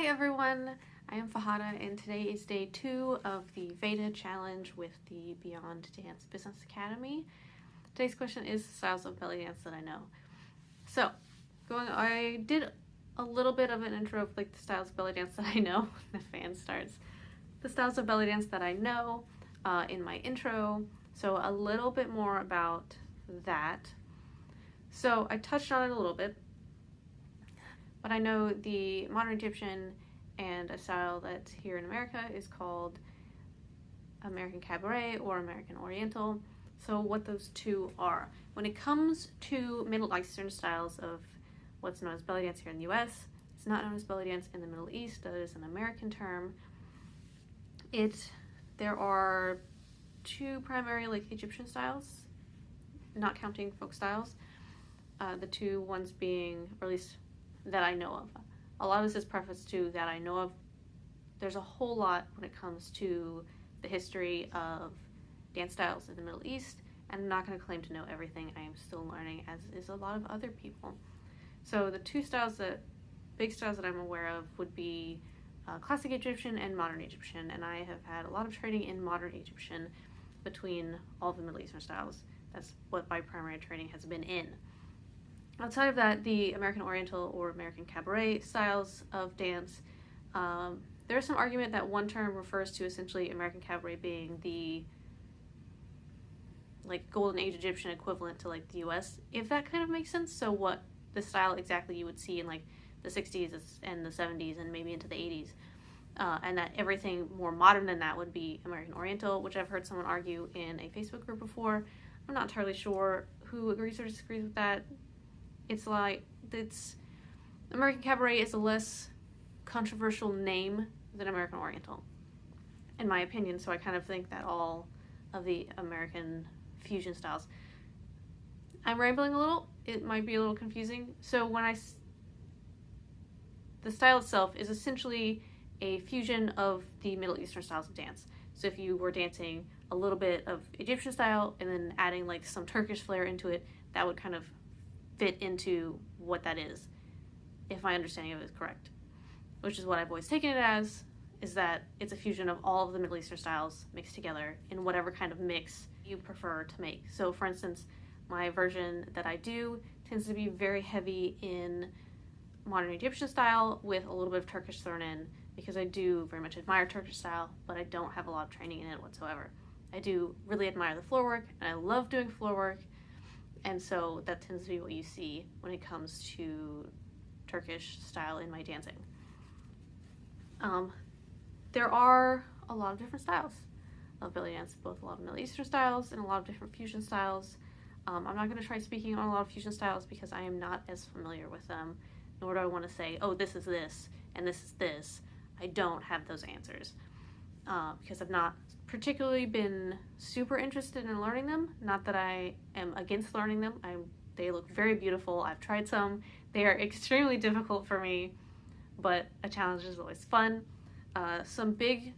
Hi everyone, I am Fahada and today is day 2 of the Veda challenge with the Beyond Dance Business Academy. Today's question is styles of belly dance that I know. So, I did a little bit of an intro of like the styles of belly dance that I know. The fan starts. The styles of belly dance that I know in my intro. So a little bit more about that. So I touched on it a little bit. But I know the modern Egyptian and a style that's here in America is called American Cabaret or American Oriental. So what those two are. When it comes to Middle Eastern styles of what's known as belly dance here in the US, it's not known as belly dance in the Middle East. That is an American term. There are two primary Egyptian styles, not counting folk styles. The two ones being, or at least that I know of. A lot of this is prefaced to that I know of. There's a whole lot when it comes to the history of dance styles in the Middle East, and I'm not going to claim to know everything. I am still learning, as is a lot of other people. So the two big styles that I'm aware of would be classic Egyptian and modern Egyptian, and I have had a lot of training in modern Egyptian between all the Middle Eastern styles. That's what my primary training has been in. Outside of that, the American Oriental or American Cabaret styles of dance, there's some argument that one term refers to essentially American Cabaret being the Golden Age Egyptian equivalent to the US, if that kind of makes sense. So what the style exactly you would see in the 60s and the 70s and maybe into the 80s, and that everything more modern than that would be American Oriental, which I've heard someone argue in a Facebook group before. I'm not entirely sure who agrees or disagrees with that. American Cabaret is a less controversial name than American Oriental, in my opinion, so I kind of think that all of the American fusion styles. I'm rambling a little, it might be a little confusing. So the style itself is essentially a fusion of the Middle Eastern styles of dance. So if you were dancing a little bit of Egyptian style and then adding some Turkish flair into it, that would kind of fit into what that is, if my understanding of it is correct, which is what I've always taken it as, is that it's a fusion of all of the Middle Eastern styles mixed together in whatever kind of mix you prefer to make. So for instance, my version that I do tends to be very heavy in modern Egyptian style with a little bit of Turkish thrown in, because I do very much admire Turkish style, but I don't have a lot of training in it whatsoever. I do really admire the floor work, and I love doing floor work. And so that tends to be what you see when it comes to Turkish style in my dancing. There are a lot of different styles of belly dance, both a lot of Middle Eastern styles and a lot of different fusion styles. I'm not going to try speaking on a lot of fusion styles because I am not as familiar with them, nor do I want to say, oh, this is this and this is this. I don't have those answers because I've not particularly been super interested in learning them. Not that I am against learning them. They look very beautiful. I've tried some. They are extremely difficult for me, but a challenge is always fun. Some big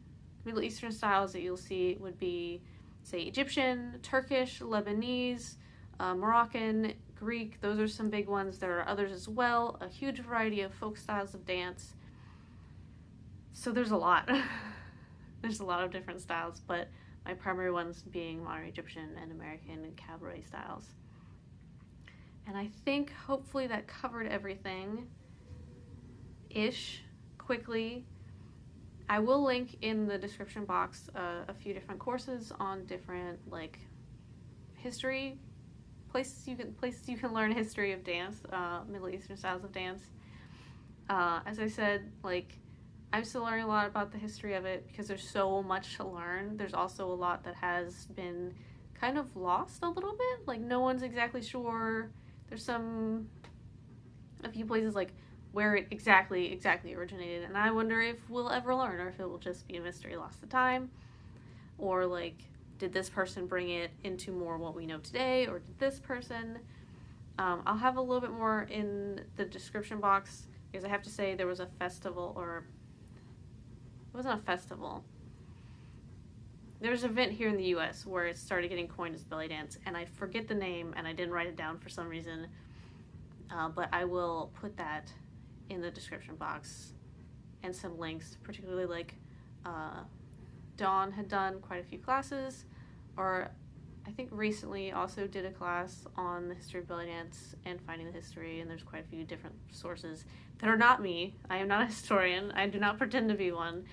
Middle Eastern styles that you'll see would be, say, Egyptian, Turkish, Lebanese, Moroccan, Greek. Those are some big ones. There are others as well. A huge variety of folk styles of dance. So there's a lot. There's a lot of different styles, but my primary ones being modern Egyptian and American Cabaret styles. And I think hopefully that covered everything-ish quickly. I will link in the description box a few different courses on different history places you can learn history of dance, Middle Eastern styles of dance. As I said, I'm still learning a lot about the history of it because there's so much to learn. There's also a lot that has been kind of lost a little bit. No one's exactly sure. There's a few places where it exactly originated, and I wonder if we'll ever learn, or if it will just be a mystery lost to time, or did this person bring it into more what we know today, or did this person? I'll have a little bit more in the description box, because I have to say there was a festival, or it wasn't a festival. There was an event here in the US where it started getting coined as belly dance, and I forget the name, and I didn't write it down for some reason, but I will put that in the description box and some links, particularly like Dawn had done quite a few classes, or I think recently also did a class on the history of Bellydance and finding the history, and there's quite a few different sources that are not me. I am not a historian. I do not pretend to be one.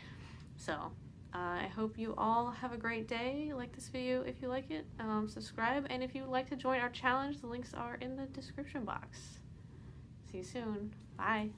So I hope you all have a great day. Like this video if you like it. Subscribe, and if you would like to join our challenge, the links are in the description box. See you soon. Bye.